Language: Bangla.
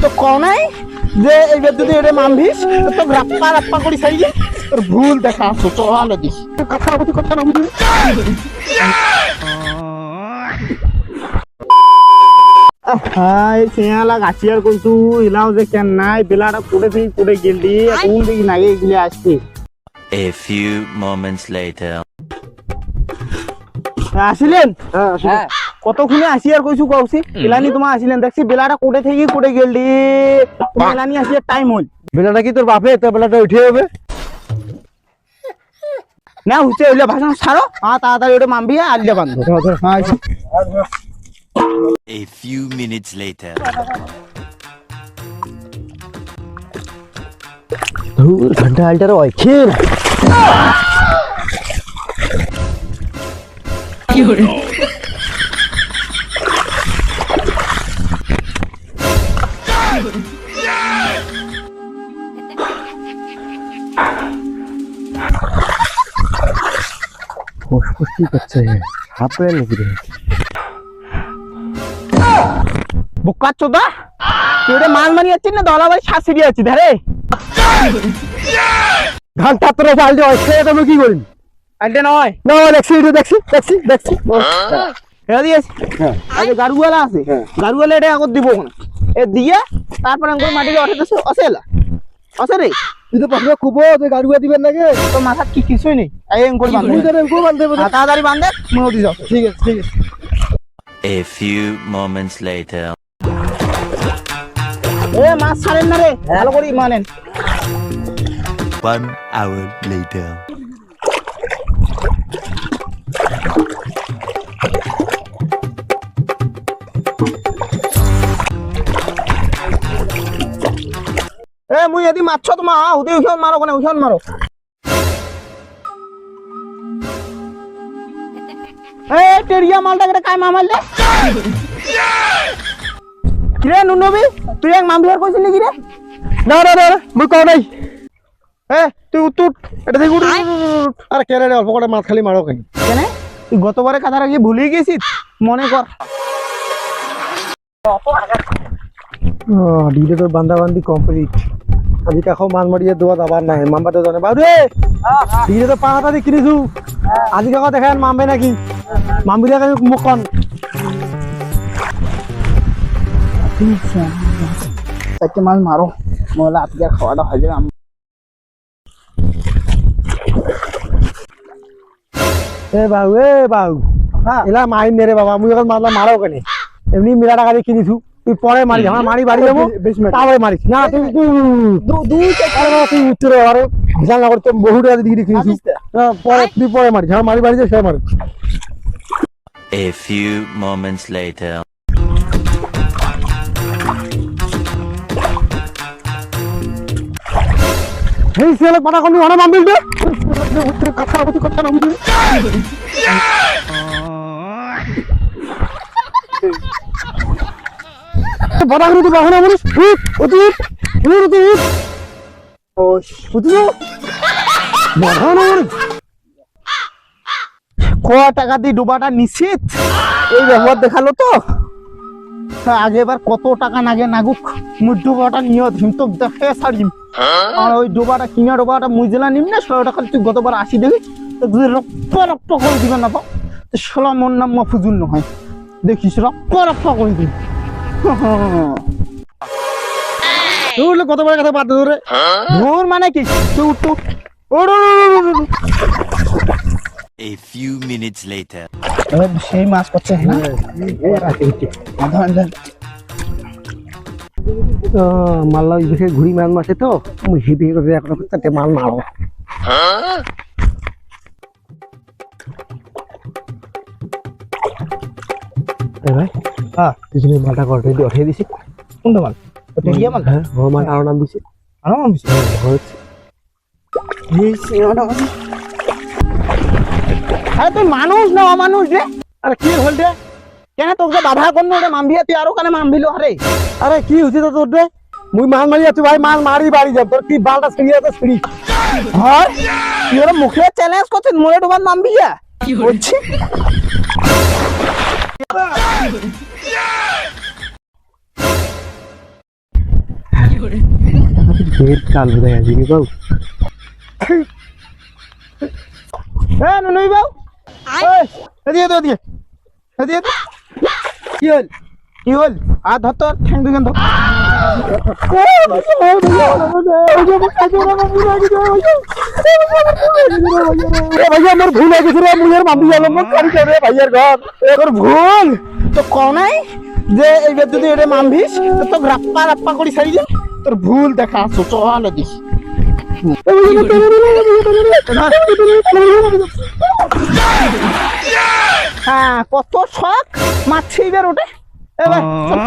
তো কনাই যে এইবার যদি এটা মানবিস তো রাপ্পা রাপ্পা করে সাইয়ে তোর ভুল দেখা আসো তো আলো দিস কথা বলতে কথা না বুঝলি হাই সিয়ালা গাছিয়ার কইতু ইলাও যে কেন নাই বেলাটা পুড়ে থেকে পুড়ে গেলি কোন দিকে নাগে গিয়ে আসছে A few moments later. আসিলেন হ্যাঁ কতক্ষণে আসি আর কইছু কওছি ইলানি তোমার আসিলেন দেখছি বেলাটা কোটে থেকে কোটে গেলি ইলানি আসি টাইম হল বেলাটা কি তোর বাপে তোর বেলাটা উঠে যাবে না হচ্ছে ওইলে ভাষণ ছাড়ো তাড়াতাড়ি ওটা মানবি আলিয়া বান্ধব হ্যাঁ A few minutes later. ধুর ঘন্টা আলটার ওই খেল কি হলো ফুসফুস কি করছে হাঁপড়ে নাকি রে বোকা চোদা তুই ওটা মাল মানি যাচ্ছিস না দলাবাড়ি শাশুড়ি আছি ধারে ঘন্টা তোর আলটা ওই খেয়ে তুমি কি করিস আলটে নয় না দেখছি দেখছি এটা দিয়েছি আগে গাড়ুয়ালা আছে গাড়ুয়ালা এটা আগত দিব ওখানে এ দিয়ে তারপরে আমি মাটিকে অঠেতেছে অসেলা অসে রে তুই তো প্রথমে খুব যে গাড়ুয়া দিবেন নাকি তোর মাথার কি কিছুই নেই করে তাড়াতাড়ি বান্ধে নদী যাও ঠিক আছে A few moments later. এ মাছ ছাড়েন না রে ভালো করে মানেন 1 hour later. এ মুই যদি মারছ তোমার হুদে উঠান মারো কোনে উঠান মারো এ টেরিয়া মালটা কেটে কাই মামাইলে কিরে নুনবি তুই এক মাম বিহার কইছিলি কি রে না মুই কও নাই এ তুই উঠ এটা থেকে উঠ আর কেরে অল্প করে মাছ খালি মারো কেন কেন তুই গতবারে কথা রাখি ভুলে গেছিস মনে কর ডিজে তোর বান্দাবান্দি কমপ্লিট আজি কাখো মান মারিয়ে দোয়া আবার নাই মামবা তো জানে বাবু রে ডিজে তো পাহাটা দি কিনিছু আজি কাখো দেখান মামবে নাকি মামবিলা কানি মুখন চারটে মাছ মারো মহলে আজকে আর খাওয়াটা হয়ে যাবে এ বাবু এলা মাইন নে রে বাবা মুই এখন মারলা মারো কেন এমনি মিলা টাকা দিয়ে কিনিছু তুই পরে মারিস আমার মারি বাড়ি যাবো তারপরে মারিস না তুই উত্তরে আরো হিসাব না করতে বহু টাকা দিয়ে কিনিছু পরে তুই পরে মারিস আমার মারি বাড়ি যাবে সে মারিস A few moments later. এই ছেলে কথা কোন অনেক মামবিল দে কথা কথা না বুঝি বড় করে বাহনা বলিস উঠ কোয়া টাকা দিয়ে ডোবাটা নিশ্চিত এই ব্যবহার দেখালো তো আগে এবার কত টাকা নাগে নাগুক মুই ডোবাটা নিয়ে তো দেখে ছাড়িম আর ওই ডোবাটা কিনা ডোবাটা মুই জেলা নিম না 100 টাকা তুই গতবার 80 দিবি তো যদি রপ্প করে দিবেন না পাও তো 16 মন নাম মফুজুল নহয় দেখিস রপ্প করে দিবি তুই কতবার কথা বাদ ধরে ধর মানে কি তুই উঠ A few minutes later. সেই মাছ করছে না মাল্লা ওই বিষয়ে ঘুরি মান মাসে তো হিপি করে একটা মাল মারো ভাই তুই মালটা করে উঠিয়ে দিছি কোনটা মাল টেরিয়া মাল হ্যাঁ মাল আরো নাম দিছি আরো নাম দিছি আরে তুই মানুষ না অমানুষ রে আরে কি হল রে কেন তোকে বাধা করলো ওটা মামবিয়া তুই আরো কেন মামবিলো আরে আরে কি হয়েছে তো তোর রে মুই মাল মারি আছি ভাই মাল মারি বাড়ি যাব তোর কি বালটা ছিড়িয়ে তো ছিড়ি হয় তুই ওরা মুখে চ্যালেঞ্জ করছিস মোরে ডোবার মামবিয়া বলছি কাল বোধহয় আছে কি বাবু হ্যাঁ নুনুই বাবু এদিকে তো এদিকে এদিকে তো। কি হল কি হল আর ধর তোর ঠ্যাং দুখান ধর আমার ভুল হয়ে গেছে রে মুখের মাম্পি গেল মুখ কারি করে ভাইয়ার ঘর তোর ভুল তো কনাই যে এইবার যদি এটা মানভিস তো রাপ্পা রাপ্পা করে ছাড়ি দিন তোর ভুল দেখা আসো চল দিস হ্যাঁ কত শখ মাছ এইবার ওঠে এবার চল।